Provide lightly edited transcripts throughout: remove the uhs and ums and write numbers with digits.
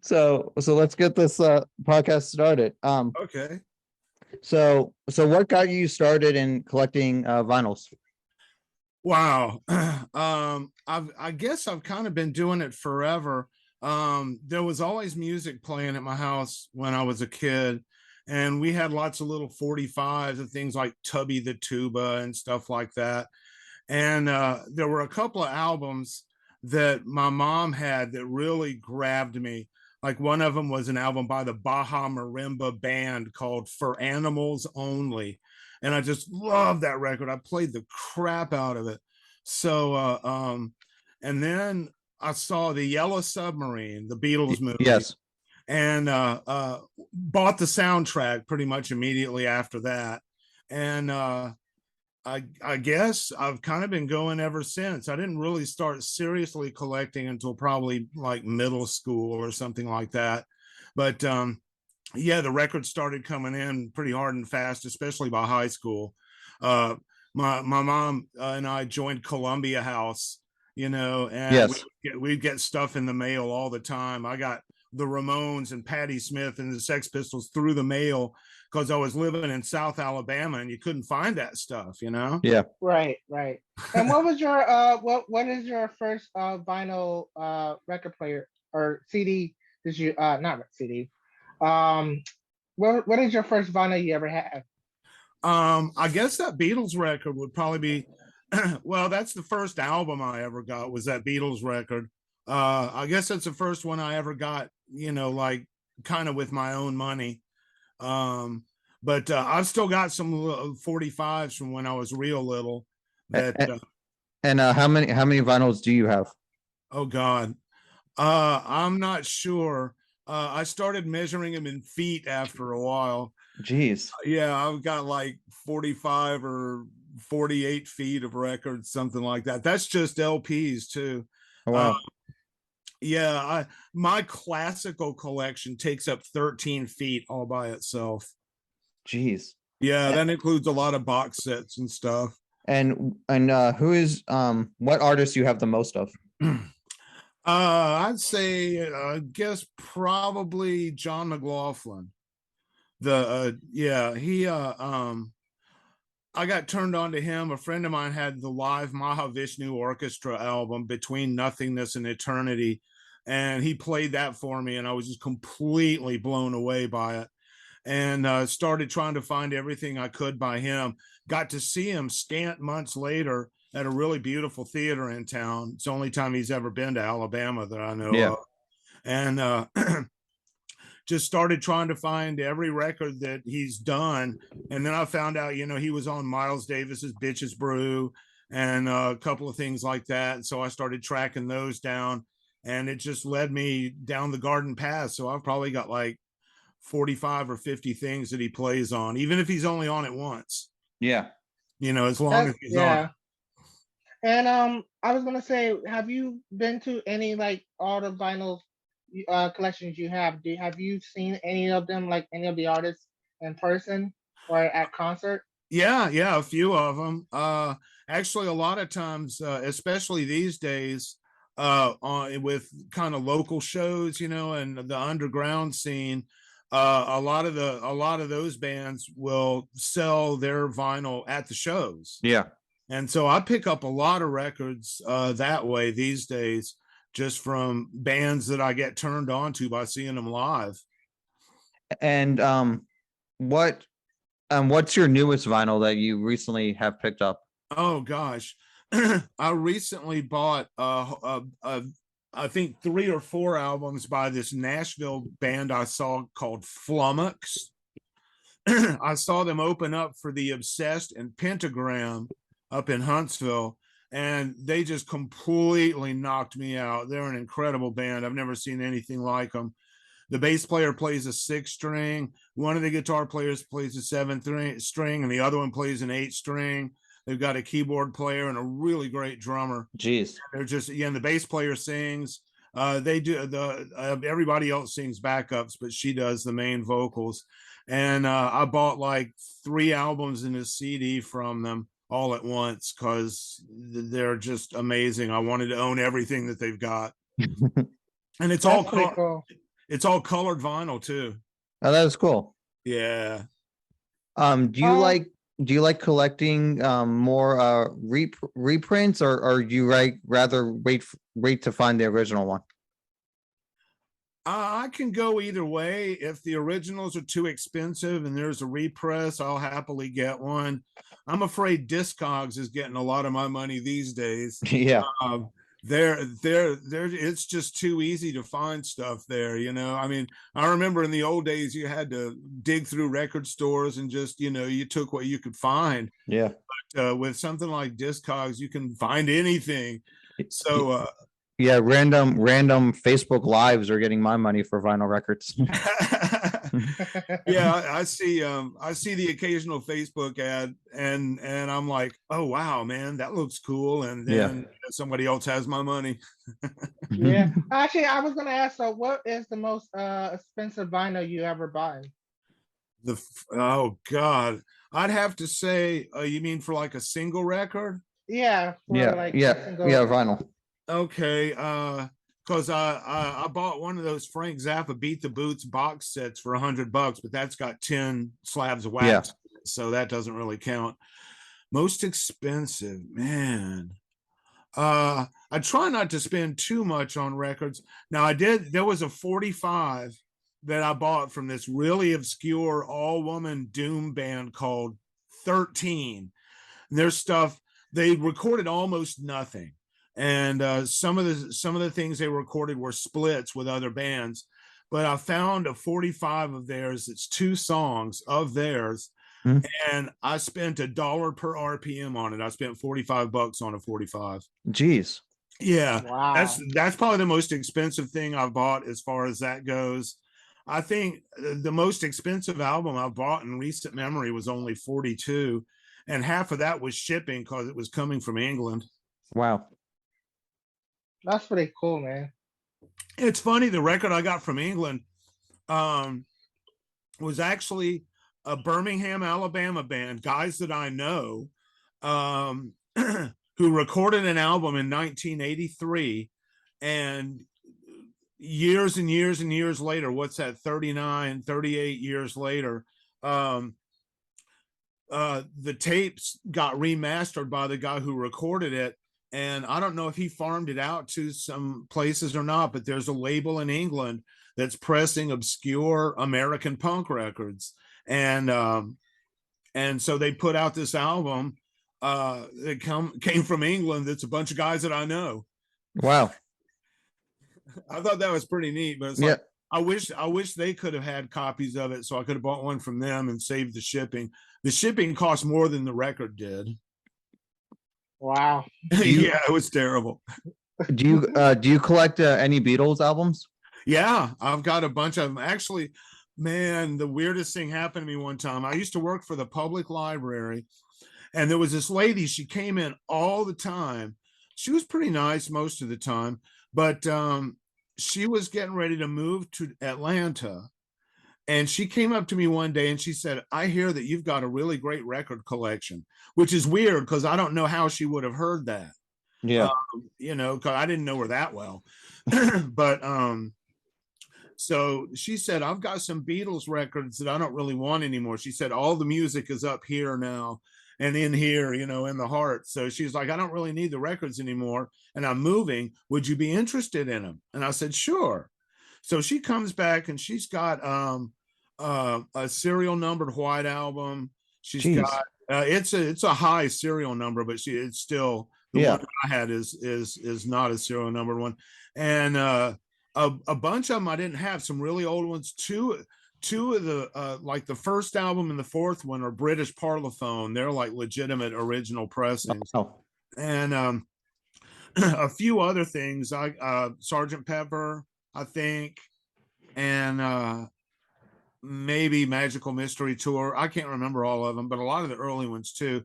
So let's get this podcast started. Okay. So what got you started in collecting vinyls? Wow. I guess I've kind of been doing it forever. There was always music playing at my house when I was a kid, and we had lots of little 45s and things like Tubby the Tuba and stuff like that. And there were a couple of albums that my mom had that really grabbed me. Like one of them was an album by the Baja Marimba Band called For Animals Only. And I just love that record. I played the crap out of it. So, and then I saw the Yellow Submarine, the Beatles movie, Yes. and bought the soundtrack pretty much immediately after that. And I guess I've kind of been going ever since. I didn't really start seriously collecting until probably like middle school or something like that. But yeah, the records started coming in pretty hard and fast, especially by high school. Uh, my mom and I joined Columbia House, and Yes. we'd get stuff in the mail all the time. I got the Ramones and Patti Smith and the Sex Pistols through the mail because I was living in South Alabama and you couldn't find that stuff. Yeah. Right, right. And what was your what is your first vinyl record player or CD? Did you not CD? What is your first vinyl you ever had? I guess that Beatles record would probably be well, that's the first album I ever got was that Beatles record. I guess that's the first one I ever got, like kind of with my own money. But I've still got some 45s from when I was real little that And how many vinyls do you have? oh God. I'm not sure. I started measuring them in feet after a while. Jeez. Yeah, I've got like 45 or 48 feet of records, something like that. That's just LPs too. Oh, wow. Yeah, my classical collection takes up 13 feet all by itself. Jeez. Yeah, that includes a lot of box sets and stuff. And who is what artists you have the most of? I'd say I guess probably John McLaughlin. He I got turned on to him. A friend of mine had the live Mahavishnu Orchestra album, Between Nothingness and Eternity, and he played that for me, and I was just completely blown away by it. And started trying to find everything I could by him. Got to see him scant months later at a really beautiful theater in town. It's the only time he's ever been to Alabama that I know of. And just started trying to find every record that he's done. And then I found out, he was on Miles Davis's Bitches Brew and a couple of things like that. And so I started tracking those down, and it just led me down the garden path. So I've probably got like 45 or 50 things that he plays on, even if he's only on it once. Yeah. As long as he's on. And I was gonna say, have you been to any like all the vinyl collections you have? Have you seen any of them, like any of the artists in person or at concert? Yeah, a few of them. Actually, a lot of times, especially these days, with kind of local shows, and the underground scene, a lot of those bands will sell their vinyl at the shows. Yeah. And so I pick up a lot of records that way these days, just from bands that I get turned on to by seeing them live. And what's your newest vinyl that you recently have picked up? Oh gosh. I recently bought I think 3 or 4 albums by this Nashville band I saw called Flummox. I saw them open up for the Obsessed and Pentagram up in Huntsville, and they just completely knocked me out. They're an incredible band. I've never seen anything like them. The bass player plays a 6-string. One of the guitar players plays a 7-string, and the other one plays an 8-string. They've got a keyboard player and a really great drummer. Jeez. They're just, and the bass player sings. They do everybody else sings backups, but she does the main vocals. And I bought like 3 albums and a CD from them all at once because they're just amazing. I wanted to own everything that they've got. And it's That's pretty cool. it's all colored vinyl too. Oh, that was cool. Yeah. Do you Um, like collecting more reprints, or do you rather wait to find the original one? I can go either way. If the originals are too expensive and there's a repress, I'll happily get one. I'm afraid Discogs is getting a lot of my money these days. Yeah. It's just too easy to find stuff there, you know. I mean, I remember in the old days you had to dig through record stores and just, you know, you took what you could find. Yeah. With something like Discogs, you can find anything. So yeah, random Facebook lives are getting my money for vinyl records. yeah, I see the occasional Facebook ad and I'm like, oh wow, man, that looks cool. And then somebody else has my money. Yeah. Actually, I was gonna ask, so what is the most expensive vinyl you ever bought? Oh God, I'd have to say, you mean for like a single record? Yeah. For Yeah. like Yeah. Vinyl. Okay. Because I bought one of those Frank Zappa Beat the Boots box sets for $100, but that's got 10 slabs of wax, so that doesn't really count. Most expensive, man. I try not to spend too much on records. Now there was a 45 that I bought from this really obscure all-woman doom band called 13. And their stuff, they recorded almost nothing. And some of the things they recorded were splits with other bands. But I found a 45 of theirs. It's 2 songs of theirs. And I spent $1 per RPM on it. I spent $45 on a 45. Jeez. Yeah. Wow. That's probably the most expensive thing I've bought as far as that goes. I think the most expensive album I bought in recent memory was only 42, and half of that was shipping because it was coming from England. Wow. That's pretty cool, man. It's funny, the record I got from England was actually a Birmingham, Alabama band, guys that I know, who recorded an album in 1983, and years and years and years later, what's that, 38 years later, the tapes got remastered by the guy who recorded it. And I don't know if he farmed it out to some places or not, but there's a label in England that's pressing obscure American punk records. And so they put out this album that came from England. That's a bunch of guys that I know. Wow. I thought that was pretty neat, but it's like, I wish they could have had copies of it so I could have bought one from them and saved the shipping. The shipping cost more than the record did. Wow. Yeah, it was terrible. Do you collect any Beatles albums? Yeah, I've got a bunch of them. Actually, man, the weirdest thing happened to me one time. I used to work for the public library, and there was this lady. She came in all the time. She was pretty nice most of the time, but she was getting ready to move to Atlanta. And she came up to me one day and she said, I hear that you've got a really great record collection, which is weird because I don't know how she would have heard that. Yeah. You know, because I didn't know her that well. But so she said, I've got some Beatles records that I don't really want anymore. She said, all the music is up here now and in here, you know, in the heart. So she's like, I don't really need the records anymore. And I'm moving. Would you be interested in them? And I said, sure. So she comes back and she's got a serial numbered White Album. She's got it's a high serial number, but it's still the one I had is not a serial numbered one. And a bunch of them I didn't have, some really old ones. Two of the like the first album and the fourth one are British Parlophone. They're like legitimate original pressings. And a few other things. Sergeant Pepper, I think, and maybe Magical Mystery Tour. I can't remember all of them, but a lot of the early ones too.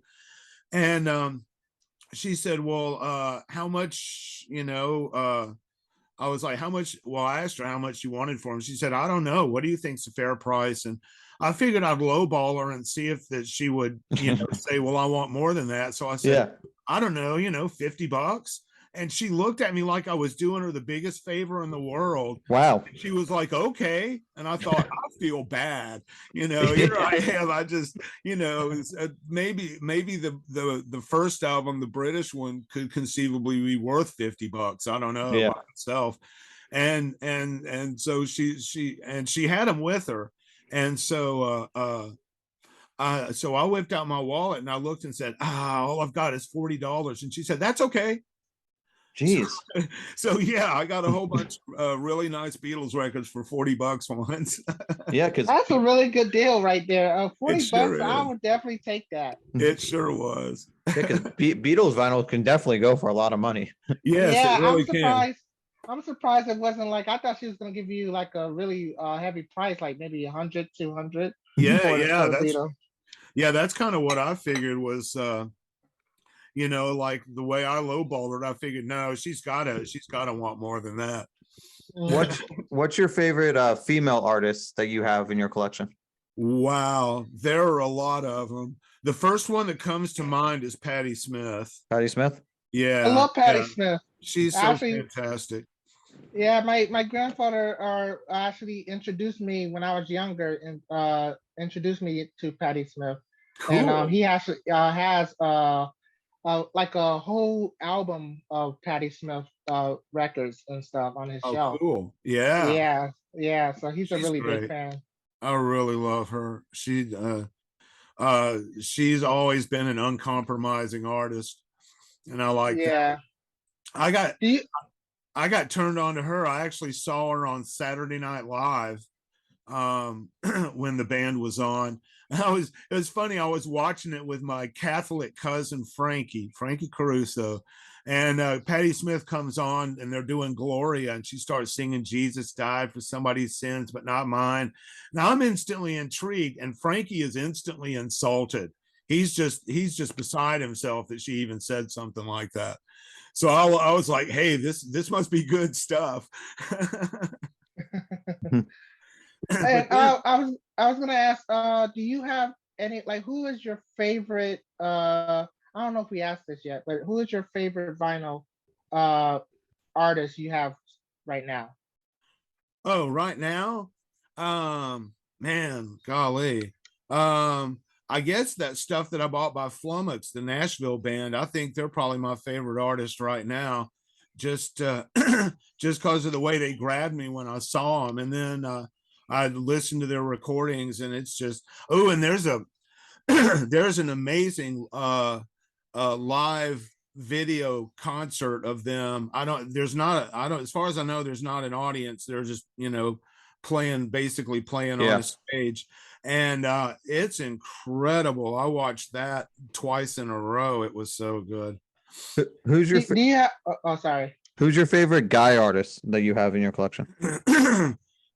And she said, well, how much, you know, I was like, how much? Well, I asked her how much she wanted for them. She said, I don't know. What do you think's a fair price? And I figured I'd lowball her and see if that she would, you know, say, well, I want more than that. So I said, I don't know, you know, $50. and she looked at me like I was doing her the biggest favor in the world. Wow. She was like, okay. And I thought, I feel bad. Here I am. I just, maybe the first album, the British one, could conceivably be worth $50. I don't know Yeah. by itself. And so she had them with her. And so so I whipped out my wallet and I looked and said, all I've got is $40. And she said, that's okay. Jeez. So yeah, I got a whole bunch of really nice Beatles records for $40 once. Yeah, because That's a really good deal right there. 40 sure bucks, I is. would definitely take that. It sure was. Beatles vinyl can definitely go for a lot of money. Yes, Yeah, it really I'm can. surprised. I'm surprised it wasn't like, I thought she was gonna give you like a really heavy price, like maybe 100, 200 Yeah, for yeah, the Beatles. that's kind of what I figured was like the way I lowballed her, I figured no, she's gotta want more than that. What's your favorite female artist that you have in your collection? Wow, there are a lot of them. The first one that comes to mind is Patti Smith. Patti Smith? Yeah, I love Patti yeah. Smith. She's so Actually, fantastic. yeah, my grandfather actually introduced me when I was younger and introduced me to Patti Smith. Cool. And he actually has like a whole album of Patti Smith records and stuff on his shelf. Cool. Yeah. Yeah. So he's a She's really great. big fan. I really love her. She's always been an uncompromising artist, and I like that. I got turned on to her. I actually saw her on Saturday Night Live when the band was on. It was funny. I was watching it with my Catholic cousin Frankie Caruso, and Patti Smith comes on and they're doing Gloria, and she starts singing Jesus died for somebody's sins but not mine. Now I'm instantly intrigued, and Frankie is instantly insulted. He's just beside himself that she even said something like that. So I was like, hey, this must be good stuff. And I was gonna ask, do you have any, like, who is your favorite? I don't know if we asked this yet, but who is your favorite vinyl artist you have right now? Oh, right now, man, golly, I guess that stuff that I bought by Flummox, the Nashville band. I think they're probably my favorite artist right now, just because of the way they grabbed me when I saw them, and then I listened to their recordings, and it's just and there's an amazing live video concert of them. As far as I know, there's not an audience. They're just basically playing on a stage, and it's incredible. I watched that twice in a row. It was so good. Who's your Do you have, sorry. Who's your favorite guy artist that you have in your collection?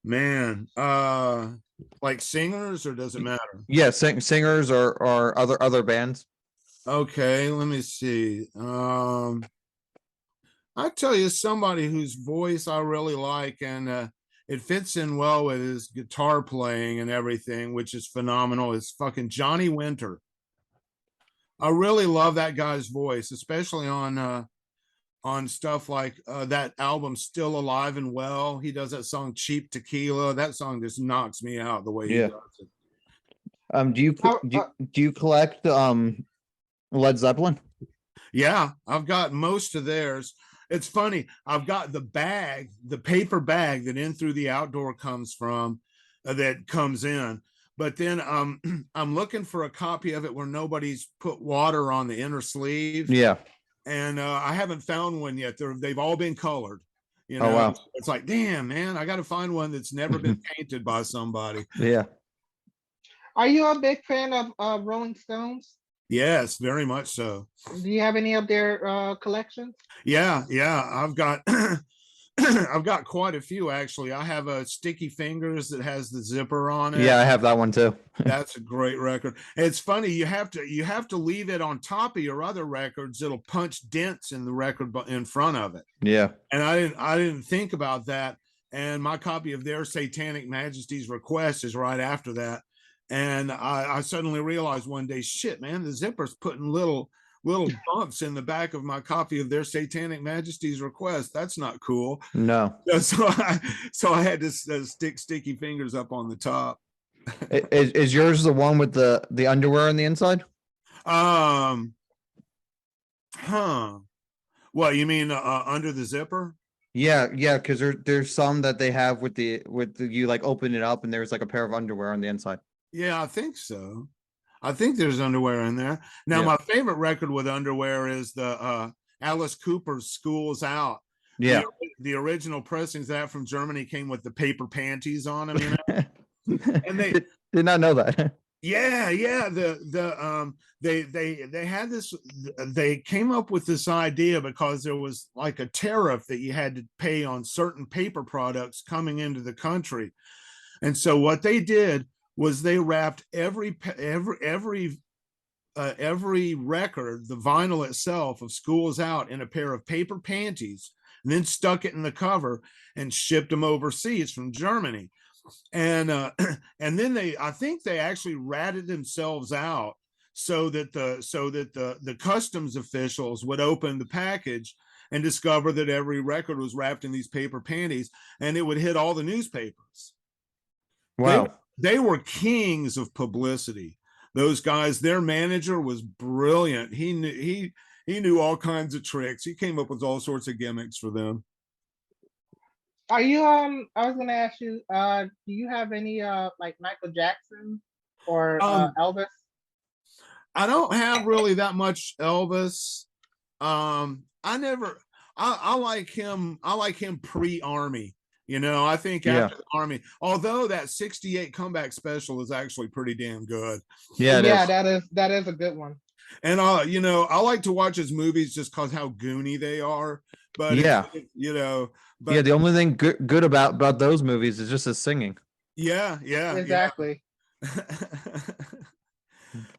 Man, like singers, or does it matter? Yeah, singers or other bands. Okay, let me see. I tell you somebody whose voice I really like, and it fits in well with his guitar playing and everything, which is phenomenal. Is fucking Johnny Winter. I really love that guy's voice, especially on stuff like that album Still Alive and Well. He does that song Cheap Tequila. That song just knocks me out the way he does it. Do you collect Led Zeppelin? Yeah, I've got most of theirs. It's funny, I've got the paper bag that In Through the Outdoor comes from, that comes in, but then I'm looking for a copy of it where nobody's put water on the inner sleeve. Yeah. And I haven't found one yet. They've all been colored. Oh, wow. It's like, damn, man, I got to find one that's never been painted by somebody. Yeah. Are you a big fan of Rolling Stones? Yes, very much so. Do you have any of their collections? Yeah. I've got I've got quite a few, actually. I have a Sticky Fingers that has the zipper on it. Yeah, I have that one too. That's a great record. It's funny, you have to leave it on top of your other records. It'll punch dents in the record in front of it. Yeah. And I didn't think about that. And my copy of their Satanic Majesty's Request is right after that. And I suddenly realized one day, shit, man, the zipper's putting little little bumps in the back of my copy of Their Satanic Majesty's Request. That's not cool. No. So I had to stick sticky fingers up on the top. Is yours the one with the underwear on the inside? Um, huh. What you mean under the zipper? Yeah, yeah, because there's some that they have with you like open it up and there's like a pair of underwear on the inside. Yeah, I think so. I think there's underwear in there. Now, Yeah. my favorite record with underwear is the Alice Cooper's "School's Out." Yeah. The original pressings of that from Germany came with the paper panties on them, you know. And they did not know that. Yeah, they had this. They came up with this idea because there was like a tariff that you had to pay on certain paper products coming into the country, and so what they did was they wrapped every record, the vinyl itself of "School's Out," in a pair of paper panties, and then stuck it in the cover and shipped them overseas from Germany. And and then I think they actually ratted themselves out so that the customs officials would open the package and discover that every record was wrapped in these paper panties, and it would hit all the newspapers. Wow. They were kings of publicity. Those guys, their manager was brilliant. He knew all kinds of tricks. He came up with all sorts of gimmicks for them. Are you I was gonna ask you, do you have any like Michael Jackson or Elvis? I don't have really that much Elvis. I like him pre-Army. You know, I think after the Army, although that 68 comeback special is actually pretty damn good. Yeah, that is a good one. And you know, I like to watch his movies just because how goony they are. But you know, but yeah, the only thing good about those movies is just his singing. Yeah, exactly. Yeah.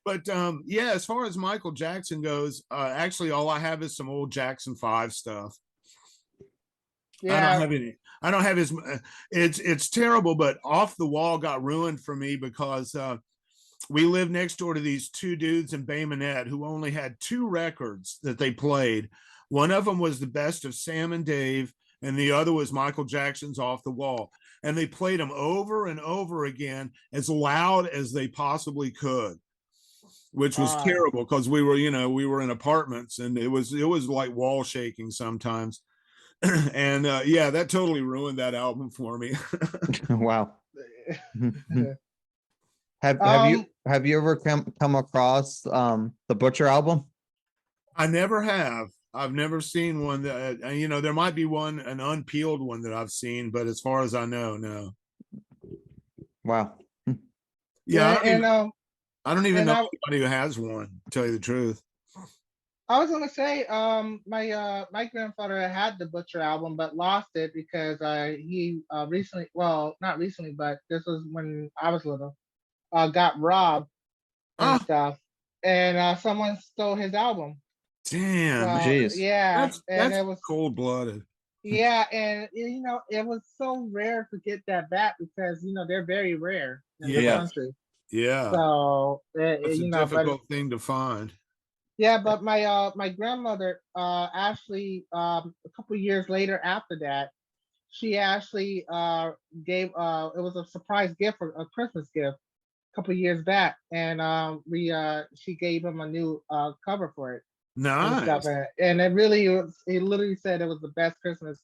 But yeah, as far as Michael Jackson goes, actually all I have is some old Jackson 5 stuff. Yeah. I don't have any. I don't have his. It's terrible, but Off the Wall got ruined for me because we lived next door to these two dudes in Bay Minette who only had 2 records that they played. One of them was the best of Sam and Dave, and the other was Michael Jackson's Off the Wall. And they played them over and over again as loud as they possibly could, which was terrible because we were in apartments and it was like wall shaking sometimes. And yeah, that totally ruined that album for me. Wow. Have you ever come across the Butcher album? I never have. I've never seen one that you know, there might be an unpeeled one that I've seen, but as far as I know, no. Wow. Yeah, I don't even know anybody who has one, to tell you the truth. I was gonna say, my grandfather had the Butcher album, but lost it because he recently, well, not recently, but this was when I was little, got robbed and stuff, and someone stole his album. Damn, jeez. Yeah, and it was cold-blooded. Yeah, and you know, it was so rare to get that back because you know they're very rare in the country. Yeah. So it's a difficult thing to find. Yeah, but my grandmother actually a couple years later after that, she actually gave it was a surprise gift for a Christmas gift a couple years back, and she gave him a new cover for it. Nice. And it literally said it was the best Christmas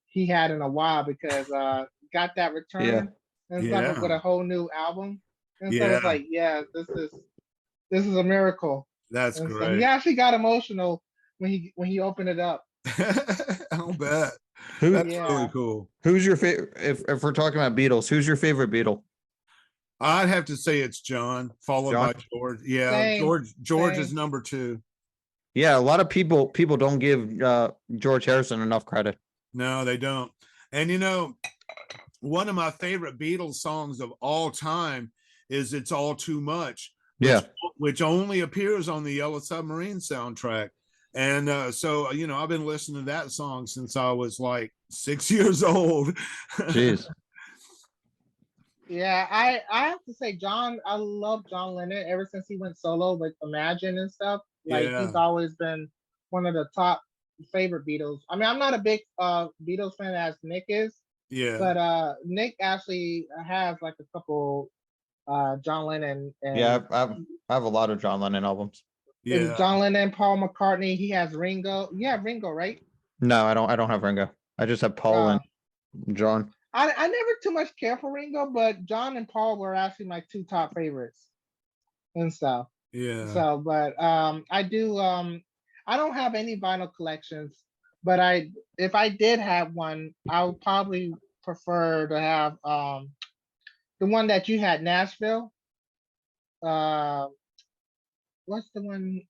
he had in a while because got that return and stuff with a whole new album. And so it's like, this is a miracle. That's and great. So he actually got emotional when he opened it up. I'll bet. That's really cool. Who's your favorite? If we're talking about Beatles, who's your favorite Beatle? I'd have to say it's John, followed by George. Yeah, Same. George is number 2. Yeah, a lot of people don't give George Harrison enough credit. No, they don't. And you know, one of my favorite Beatles songs of all time is "It's All Too Much." Which only appears on the Yellow Submarine soundtrack. And so, you know, I've been listening to that song since I was like 6 years old. Jeez. Yeah, I have to say, I love John Lennon ever since he went solo with Imagine and stuff. Like Yeah. he's always been one of the top favorite Beatles. I mean, I'm not a big Beatles fan as Nick is, Yeah. but Nick actually has like a couple John Lennon Yeah, and I have a lot of John Lennon albums. Yeah. John Lennon, Paul McCartney. He has Ringo. You have Ringo, right? No, I don't have Ringo. I just have Paul Uh, and John. I never too much care for Ringo, but John and Paul were actually my two top favorites and stuff. Yeah. So, but I do I don't have any vinyl collections, but if I did have one, I would probably prefer to have the one that you had, Nashville. Uh, what's the one?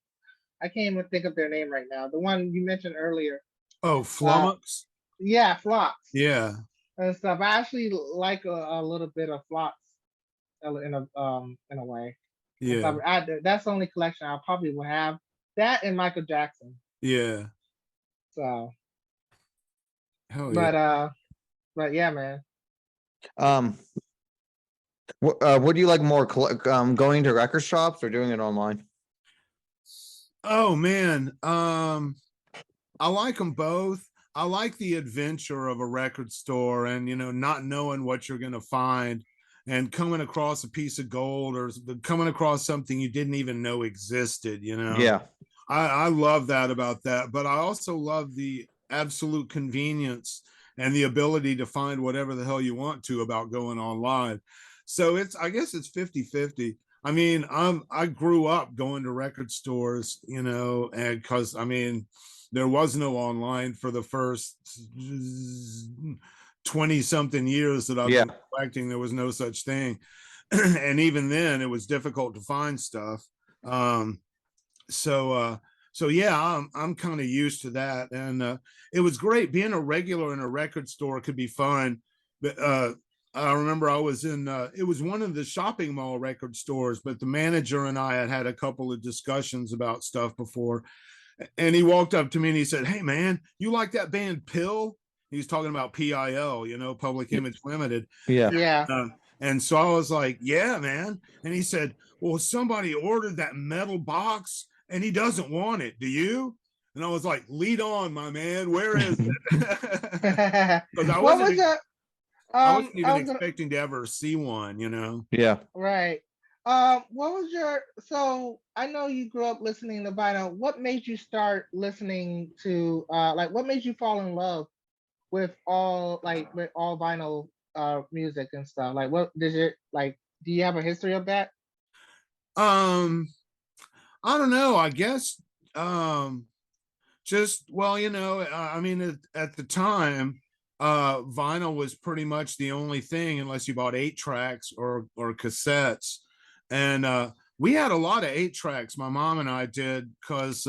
I can't even think of their name right now. The one you mentioned earlier. Oh, Flummox. Yeah, Flocks Yeah. and stuff. I actually like a little bit of Flocks in a way. And Yeah. stuff. That's the only collection I probably will have. That and Michael Jackson. Yeah. So, Hell yeah. but yeah, man. What do you like more, going to record shops or doing it online? Oh man. I like them both. I like the adventure of a record store and, not knowing what you're going to find and coming across a piece of gold or coming across something you didn't even know existed, Yeah, I love that about that. But I also love the absolute convenience and the ability to find whatever the hell you want to about going online. So I guess it's 50-50. I mean, I grew up going to record stores, and because there was no online for the first 20 something years that I've yeah, been collecting. There was no such thing. And even then it was difficult to find stuff. So yeah, I'm kind of used to that. And it was great being a regular in a record store could be fun. But I remember I was in it was one of the shopping mall record stores, but the manager and I had a couple of discussions about stuff before. And he walked up to me and he said, "Hey man, you like that band Pill?" He's talking about PIL, Public Image Limited. yeah. Yeah. And so I was like, "Yeah, man." And he said, "Well, somebody ordered that metal box and he doesn't want it. Do you?" And I was like, "Lead on, my man. Where is it?" Because I What was wasn't your I wasn't I even was gonna, expecting to ever see one. Yeah. right. What was your so I know you grew up listening to vinyl. What made you start listening to like what made you fall in love with all vinyl music and stuff? Like what did it like do you have a history of that? Um, I don't know. I guess just well, at the time, vinyl was pretty much the only thing unless you bought 8 tracks or cassettes. And we had a lot of 8 tracks, my mom and I did, because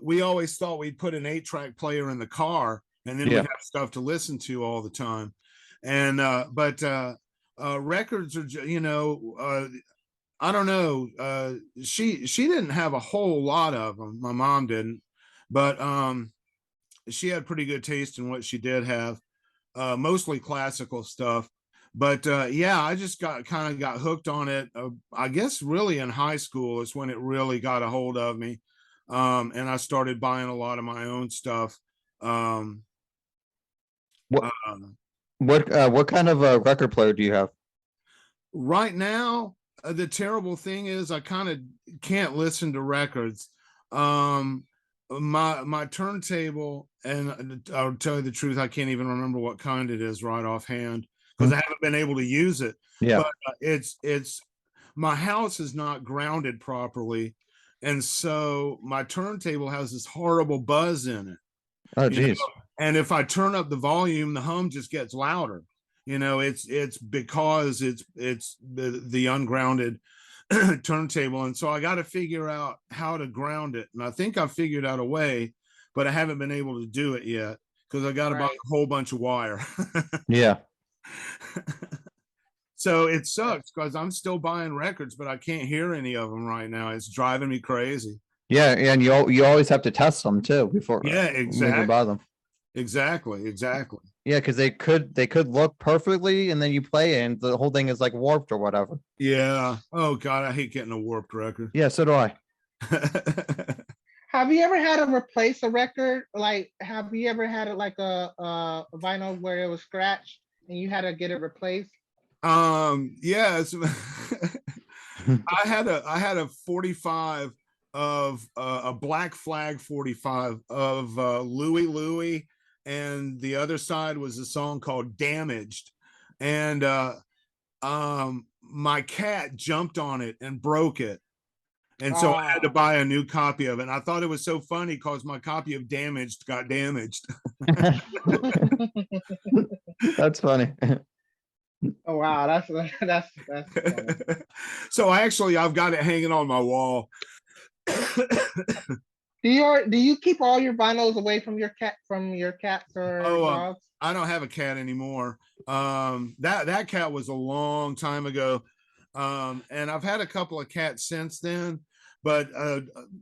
we always thought we'd put an 8-track player in the car and then Yeah. we'd have stuff to listen to all the time. And but records are I don't know. She didn't have a whole lot of them. My mom didn't, but she had pretty good taste in what she did have, mostly classical stuff. But yeah, I just got hooked on it. I guess really in high school is when it really got a hold of me, and I started buying a lot of my own stuff. What Um, what kind of a record player do you have? right now, the terrible thing is I kind of can't listen to records. My turntable, and I'll tell you the truth, I can't even remember what kind it is right offhand because I haven't been able to use it. Yeah. But it's my house is not grounded properly, and so my turntable has this horrible buzz in it. Oh, you know? geez. And if I turn up the volume, the hum just gets louder. It's because it's the ungrounded turntable, and so I got to figure out how to ground it. And I think I figured out a way, but I haven't been able to do it yet because I got to buy Right. a whole bunch of wire. Yeah. So it sucks because I'm still buying records, but I can't hear any of them right now. It's driving me crazy. Yeah, and you always have to test them too before Yeah, when you exactly. buy them. Exactly. Yeah, because they could look perfectly, and then you play it, and the whole thing is like warped or whatever. Yeah. Oh God, I hate getting a warped record. Yeah, so do I. Have you ever had to replace a record? Like, have you ever had it like a vinyl where it was scratched and you had to get it replaced? Yes. I had a 45 of a Black Flag 45 of Louie Louie, and the other side was a song called Damaged. And my cat jumped on it and broke it. And so I had to Ah. buy a new copy of it. And I thought it was so funny because my copy of Damaged got damaged. That's funny. Oh wow, that's funny. So I've got it hanging on my wall. Do you keep all your vinyls away from your cats or Oh, dogs? I don't have a cat anymore. That cat was a long time ago. And I've had a couple of cats since then, but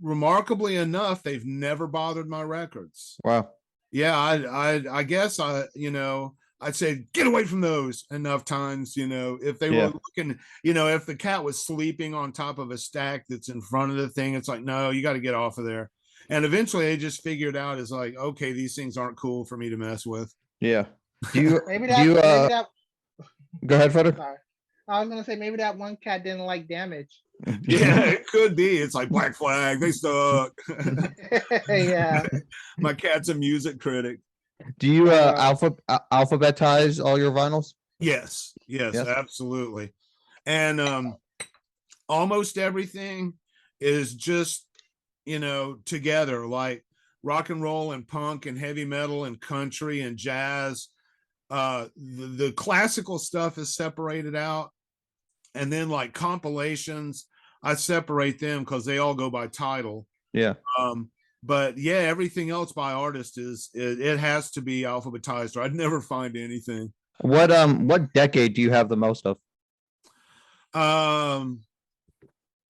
remarkably enough, they've never bothered my records. Wow. Yeah, I guess I'd say get away from those enough times, if they Yeah. were looking, if the cat was sleeping on top of a stack that's in front of the thing, it's like, no, you got to get off of there. And eventually they just figured out is like, okay, these things aren't cool for me to mess with. Yeah. Do you Maybe do you maybe that go ahead, Frederick? sorry. I was gonna say maybe that one cat didn't like Damage. Yeah, it could be. It's like Black Flag, they suck. Yeah. My cat's a music critic. Do you Uh, alphabetize all your vinyls? Yes, Yes. absolutely. And almost everything is just, together, like rock and roll and punk and heavy metal and country and jazz. The classical stuff is separated out. And then like compilations, I separate them because they all go by title. Yeah. But yeah, everything else by artist it has to be alphabetized, or I'd never find anything. What decade do you have the most of?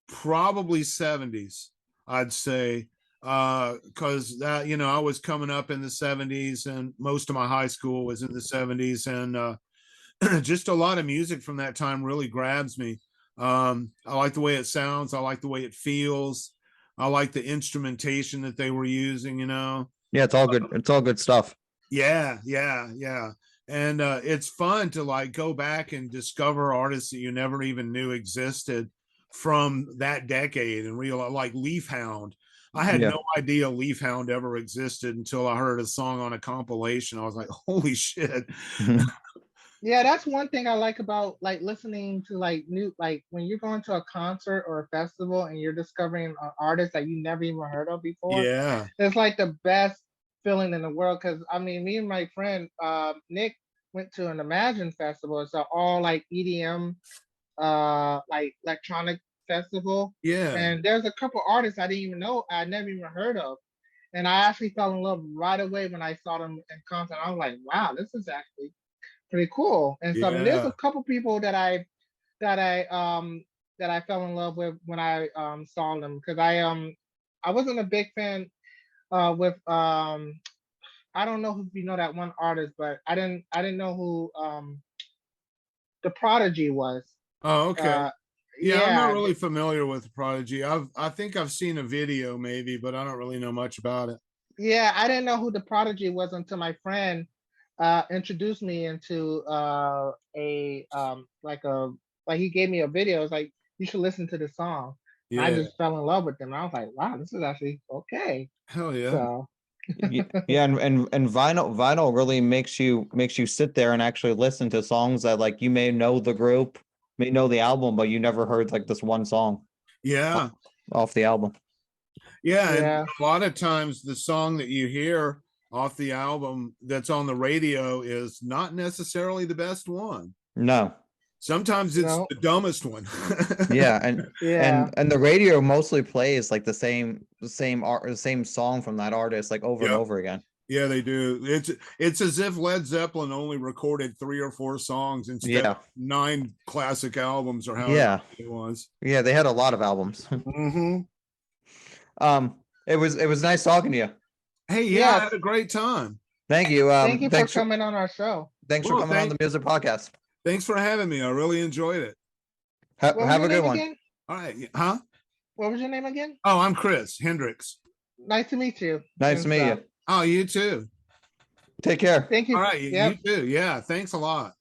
Probably 70s, I'd say. Because that, I was coming up in the 70s and most of my high school was in the 70s, and just a lot of music from that time really grabs me. I like the way it sounds, I like the way it feels, I like the instrumentation that they were using. Yeah, it's all good. It's all good stuff. Yeah. And it's fun to like go back and discover artists that you never even knew existed from that decade and realize, like Leaf Hound. I had Yeah. no idea Leaf Hound ever existed until I heard a song on a compilation. I was like, holy shit. yeah, that's one thing I like about like listening to like new like when you're going to a concert or a festival and you're discovering an artist that you never even heard of before. Yeah. It's like the best feeling in the world because I mean, me and my friend Nick went to an Imagine festival. It's an all like EDM, like electronic festival, Yeah. and there's a couple artists I didn't even know, I never even heard of, and I actually fell in love right away when I saw them in concert. I was like, wow, this is actually pretty cool and stuff. And there's Yeah. a couple people that I that I fell in love with when I saw them because I wasn't a big fan with I don't know if you know that one artist, but I didn't know who the Prodigy was. Oh, okay. Uh Yeah, I'm not yeah, really familiar with Prodigy. I think I've seen a video maybe, but I don't really know much about it. yeah, I didn't know who the Prodigy was until my friend introduced me into a like he gave me a video. It was like you should listen to the song. I Yeah. just fell in love with them. I was like, wow, this is actually okay. Hell yeah. So Yeah, and vinyl really makes you sit there and actually listen to songs that like you may know the group, may know the album, but you never heard like this one song Yeah. off the album. Yeah. And yeah, a lot of times the song that you hear off the album that's on the radio is not necessarily the best one. No. Sometimes it's no, the dumbest one. Yeah, and yeah, and the radio mostly plays like the same song from that artist like over and Yep. over again. Yeah, they do. It's as if Led Zeppelin only recorded 3 or 4 songs instead Yeah. of 9 classic albums or however Yeah. it was. Yeah, they had a lot of albums. Mm-hmm. It was nice talking to you. Hey, yeah, Yes. I had a great time. Thank you. thank you for Thanks coming on our show. thanks for Well, coming on the music podcast. Thanks for having me. I really enjoyed it. What was Have your a good name one. again? All right. Huh? What was your name again? Oh, I'm Chris Hendricks. Nice to meet you. Nice to meet you. Oh, you too. Take care. Thank you. All right, Yep. you too. Yeah, thanks a lot.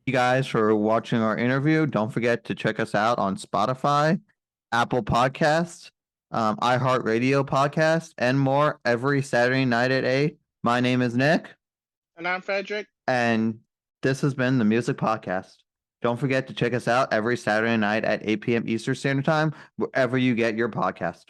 You guys for watching our interview. Don't forget to check us out on Spotify, Apple Podcasts, iHeartRadio Podcast, and more every Saturday night at 8. My name is Nick, And I'm Frederick. and this has been the Music Podcast. Don't forget to check us out every Saturday night at 8 p.m. Eastern Standard Time, wherever you get your podcast.